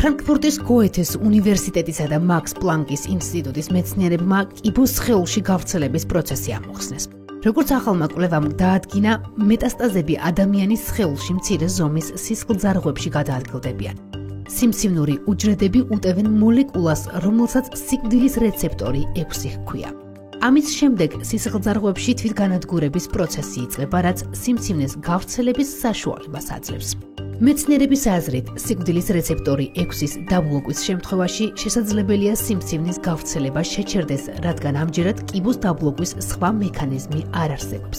ფრანკფურტის გოეთეს უნივერსიტეტისა და მაქს პლანკის ინსტიტუტის მეცნიერებმა კიბოს სხეულში გავრცელების პროცესი ამოხსნეს. როგორც ახალმა კვლევამ დაადგინა, მეტასტაზები ადამიანის სხეულში მცირე ზომის სისხლძარღვებში გადაადგილდებიან. სიმსივნური უჯრედები უტევენ მოლეკულას, რომელსაც სიკვდილის რეცეპტორი 6 ჰქვია. ამის შემდეგ სისხლძარღვებში თვითგანადგურების პროცესი იწყება, რაც სიმსივნეს გავრცელების საშუალებას აძლევს. მეცნიერების აზრით, სიკვდილის რეცეპტორი 6-ის დაბლოკვის შემთხვევაში შესაძლებელია სიმსივნის გავრცელება შეჩერდეს, რადგან ამჯერად კიბოს დაბლოკვის სხვა მექანიზმი არ არსებობს.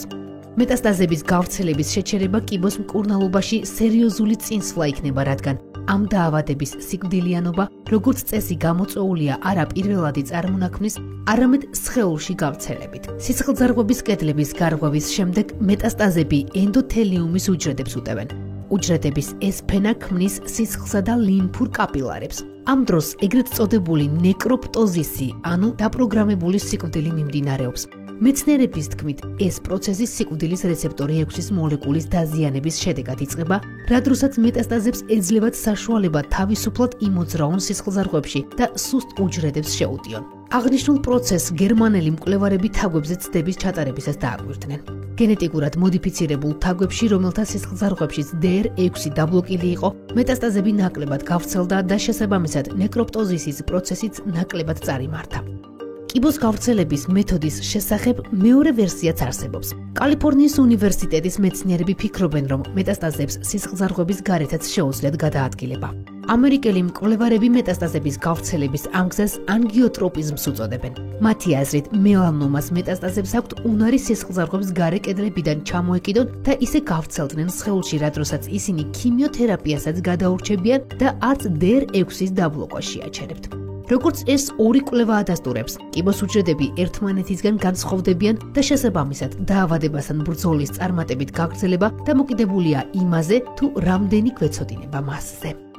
მეტასტაზების გავრცელების შეჩერება კიბოს მკურნალობაში სერიოზული წინსვლა იქნება, რადგან ამ დაავადების სიკვდილიანობა, როგორც წესი გამოწვეულია არა პირველადი წარმონაქმნის, არამედ სხეულში გავრცელებით. სისხლძარღვების კედლების გარღვევის შემდეგ მეტასტაზები ენდოთელიუმის უჯრედებს უტევენ. უჯრედების ეს ფენა ქმნის სისხლსა და ლიმფურ კაპილარებს. ამ დროს ეგრეთ წოდებული ნეკროპტოზისი, ანუ დაპროგრამებული სიკვდილი მიმდინარეობს. მეცნიერების თქმით, ეს პროცესი სიკვდილის რეცეპტორი 6-ის მოლეკულის დაზიანების შედეგად იწყება, რა დროსაც მეტასტაზებს ეძლებათ საშუალება თავისუფლად იმოძრაონ სისხლძარღვებში და სუსტ უჯრედებს შეუტიონ. აღნიშნულ პროცესს გერმანელი მკვლევარები თაგვებზე ცდების ჩატარებისას დააკვირდნენ. გენეტიკურად მოდიფიცირებულ თაგვებში, რომელთა სისხლძარღვებშიც DR6 დაბლოკილი იყო, მეტასტაზები ნაკლებად გავრცელდა და შესაბამისად ნეკროპტოზისის პროცესიც ნაკლებად წარიმართა. კიბოს გავრცელების მეთოდის შესახებ მეორე ვერსიაც არსებობს. კალიფორნიის უნივერსიტეტის მეცნიერები ფიქრობენ, რომ მეტასტაზებს სისხლძარღვების გარეთაც შეუძლიათ გადაადგილება. ამერიკელი მკვლევარები მეტასტაზების გავრცელების ამ გზას ანგიოტროპიზმს უწოდებენ. მათი აზრით, მელანომას მეტასტაზებს აქვთ უნარი სისხლძარღვების გარე კედლებიდან ჩამოეკიდონ და ისე გავრცელდნენ სხეულში, რა დროსაც ისინი ქიმიოთერაპიასაც გადაურჩებიან და არც DR6-ის დაბლოკვა შეაჩერებთ. როგორც ეს ორი კვლევა ადასტურებს, კიბოს უჯრედები ერთმანეთისგან განსხვავდებიან და შესაბამისად დაავადებასთან ბრძოლის წარმატებით გაგრძელება დამოკიდებულია იმაზე, თუ რამდენი გვეცოდინება მასზე.